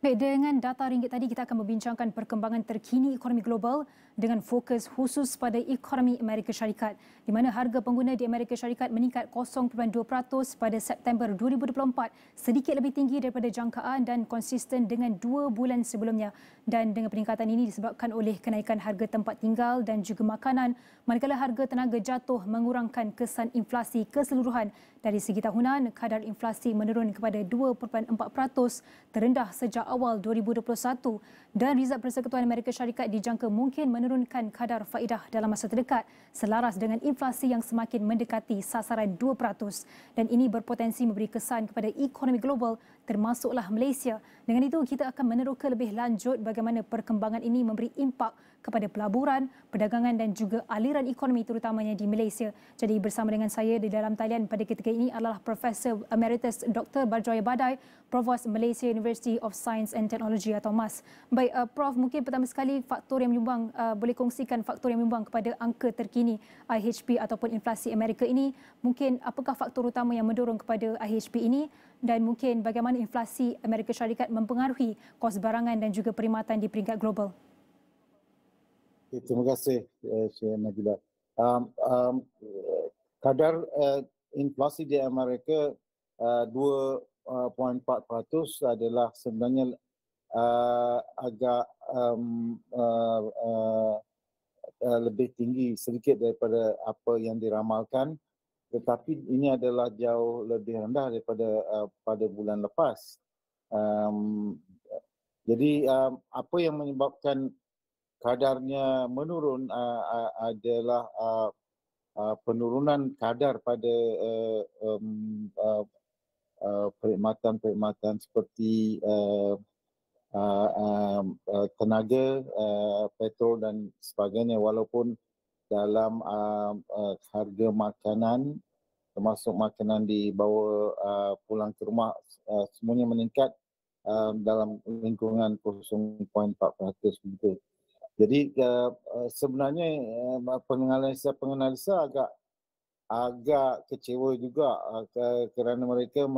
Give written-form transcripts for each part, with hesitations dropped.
Baik, dengan data ringgit tadi kita akan membincangkan perkembangan terkini ekonomi global dengan fokus khusus pada ekonomi Amerika Syarikat di mana harga pengguna di Amerika Syarikat meningkat 0.2% pada September 2024, sedikit lebih tinggi daripada jangkaan dan konsisten dengan 2 bulan sebelumnya. Dan dengan peningkatan ini disebabkan oleh kenaikan harga tempat tinggal dan juga makanan, manakala harga tenaga jatuh mengurangkan kesan inflasi keseluruhan. Dari segi tahunan, kadar inflasi menurun kepada 2.4%, terendah sejak awal 2021, dan Rizal Persekutuan Amerika Syarikat dijangka mungkin menurunkan kadar faedah dalam masa terdekat selaras dengan inflasi yang semakin mendekati sasaran 2%, dan ini berpotensi memberi kesan kepada ekonomi global termasuklah Malaysia. Dengan itu, kita akan meneroka lebih lanjut bagaimana perkembangan ini memberi impak kepada pelaburan, perdagangan dan juga aliran ekonomi terutamanya di Malaysia. Jadi bersama dengan saya di dalam talian pada ketika ini adalah Profesor Emeritus Dr. Badroya Badai, Provos Malaysia University of Science and Technology atau MAS. Baik, Prof, mungkin pertama sekali faktor yang menyumbang, boleh kongsikan faktor yang menyumbang kepada angka terkini IHP ataupun inflasi Amerika ini. Mungkin apakah faktor utama yang mendorong kepada IHP ini dan mungkin bagaimana inflasi Amerika Syarikat mempengaruhi kos barangan dan juga perkhidmatan di peringkat global? Terima kasih, Syed Nabila. Kadar inflasi di Amerika 2.4% adalah sebenarnya agak lebih tinggi sedikit daripada apa yang diramalkan, tetapi ini adalah jauh lebih rendah daripada pada bulan lepas. Jadi apa yang menyebabkan kadarnya menurun adalah penurunan kadar pada perkhidmatan seperti tenaga, petrol dan sebagainya, walaupun dalam harga makanan termasuk makanan dibawa pulang ke rumah semuanya meningkat dalam lingkungan 0.4% begitu. Jadi sebenarnya penganalisa agak kecewa juga kerana mereka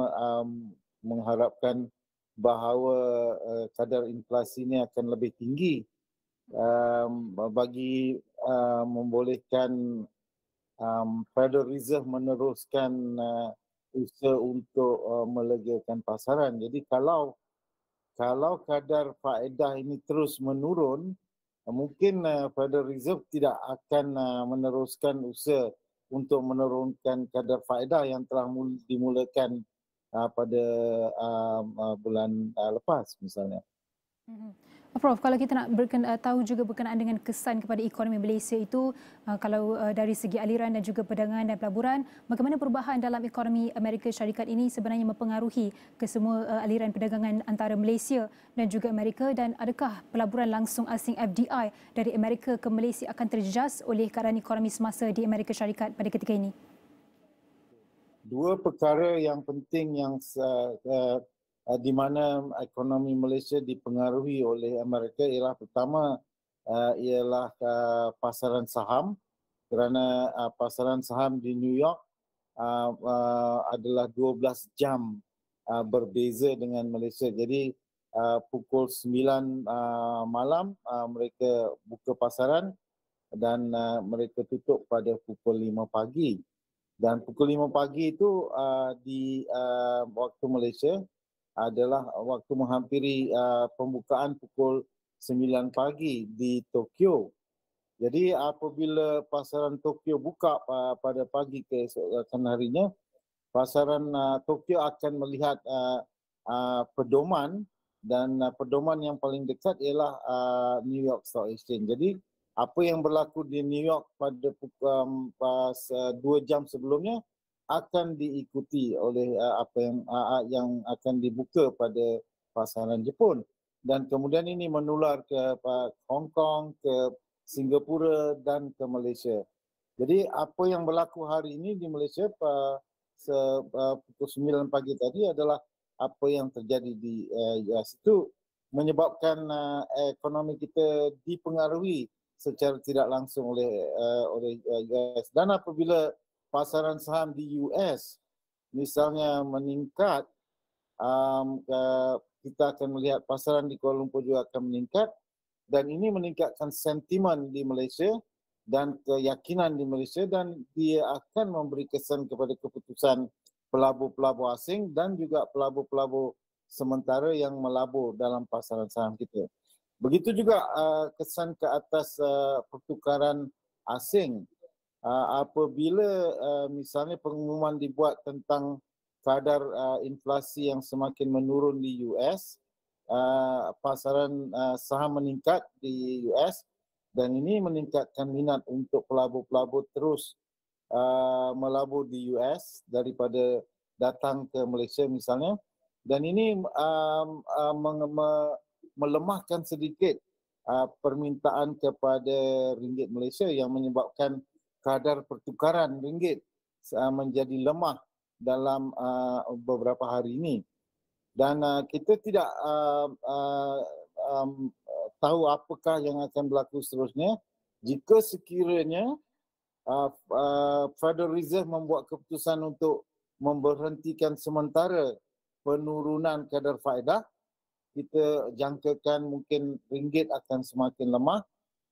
mengharapkan bahawa kadar inflasi ini akan lebih tinggi bagi membolehkan Federal Reserve meneruskan usaha untuk melegakan pasaran. Jadi kalau kadar faedah ini terus menurun, mungkin Federal Reserve tidak akan meneruskan usaha untuk menurunkan kadar faedah yang telah dimulakan pada bulan lepas misalnya. Prof, kalau kita nak tahu juga berkenaan dengan kesan kepada ekonomi Malaysia itu, kalau dari segi aliran dan juga perdagangan dan pelaburan, bagaimana perubahan dalam ekonomi Amerika Syarikat ini sebenarnya mempengaruhi ke semua aliran perdagangan antara Malaysia dan juga Amerika, dan adakah pelaburan langsung asing FDI dari Amerika ke Malaysia akan terjejas oleh keadaan ekonomi semasa di Amerika Syarikat pada ketika ini? Dua perkara yang penting yang di mana ekonomi Malaysia dipengaruhi oleh Amerika ialah pertama ialah pasaran saham, kerana pasaran saham di New York adalah 12 jam berbeza dengan Malaysia. Jadi pukul 9 malam mereka buka pasaran dan mereka tutup pada pukul 5 pagi. Dan pukul 5 pagi itu di waktu Malaysia adalah waktu menghampiri pembukaan pukul 9 pagi di Tokyo. Jadi apabila pasaran Tokyo buka pada pagi keesokan harinya, pasaran Tokyo akan melihat pedoman, dan pedoman yang paling dekat ialah New York Stock Exchange. Jadi apa yang berlaku di New York pada pukul 2 jam sebelumnya akan diikuti oleh apa yang akan dibuka pada pasaran Jepun, dan kemudian ini menular ke Hong Kong, ke Singapura dan ke Malaysia. Jadi apa yang berlaku hari ini di Malaysia pukul 9 pagi tadi adalah apa yang terjadi di US. Itu menyebabkan ekonomi kita dipengaruhi secara tidak langsung oleh US. Dan apabila pasaran saham di US misalnya meningkat kita akan melihat pasaran di Kuala Lumpur juga akan meningkat dan ini meningkatkan sentimen di Malaysia dan keyakinan di Malaysia dan dia akan memberi kesan kepada keputusan pelabur-pelabur asing dan juga pelabur-pelabur sementara yang melabur dalam pasaran saham kita. Begitu juga kesan ke atas pertukaran asing. Apabila misalnya pengumuman dibuat tentang kadar inflasi yang semakin menurun di US, pasaran saham meningkat di US dan ini meningkatkan minat untuk pelabur-pelabur terus melabur di US daripada datang ke Malaysia misalnya. Dan ini melemahkan sedikit permintaan kepada ringgit Malaysia yang menyebabkan kadar pertukaran ringgit menjadi lemah dalam beberapa hari ini. Dan kita tidak tahu apakah yang akan berlaku seterusnya jika sekiranya Federal Reserve membuat keputusan untuk memberhentikan sementara penurunan kadar faedah. Kita jangkakan mungkin ringgit akan semakin lemah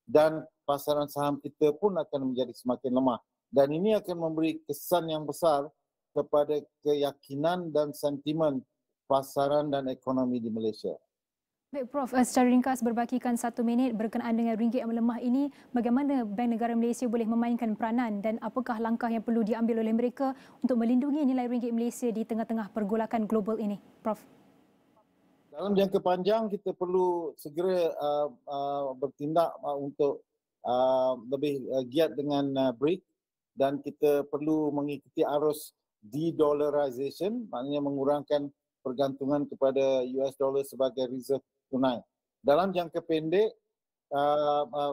dan pasaran saham kita pun akan menjadi semakin lemah. Dan ini akan memberi kesan yang besar kepada keyakinan dan sentimen pasaran dan ekonomi di Malaysia. Baik Prof, secara ringkas berbakikan 1 minit berkenaan dengan ringgit yang melemah ini, bagaimana Bank Negara Malaysia boleh memainkan peranan dan apakah langkah yang perlu diambil oleh mereka untuk melindungi nilai ringgit Malaysia di tengah-tengah pergolakan global ini, Prof? Dalam jangka panjang kita perlu segera bertindak untuk lebih giat dengan BRIC dan kita perlu mengikuti arus de-dollarization, maknanya mengurangkan pergantungan kepada US dollar sebagai reserve tunai. Dalam jangka pendek,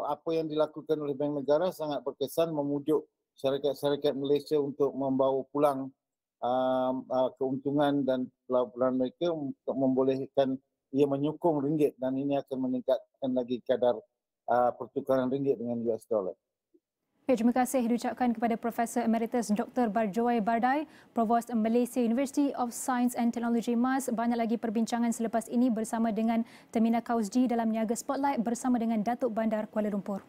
apa yang dilakukan oleh Bank Negara sangat berkesan memujuk syarikat-syarikat Malaysia untuk membawa pulang keuntungan dan pelaburan mereka untuk membolehkan ia menyokong ringgit dan ini akan meningkatkan lagi kadar pertukaran ringgit dengan US dollar. Terima kasih diucapkan kepada Profesor Emeritus Dr. Barjoy Bardai, Provost Malaysia University of Science and Technology MAS. Banyak lagi perbincangan selepas ini bersama dengan Termina Kausji dalam Niaga Spotlight bersama dengan Datuk Bandar Kuala Lumpur.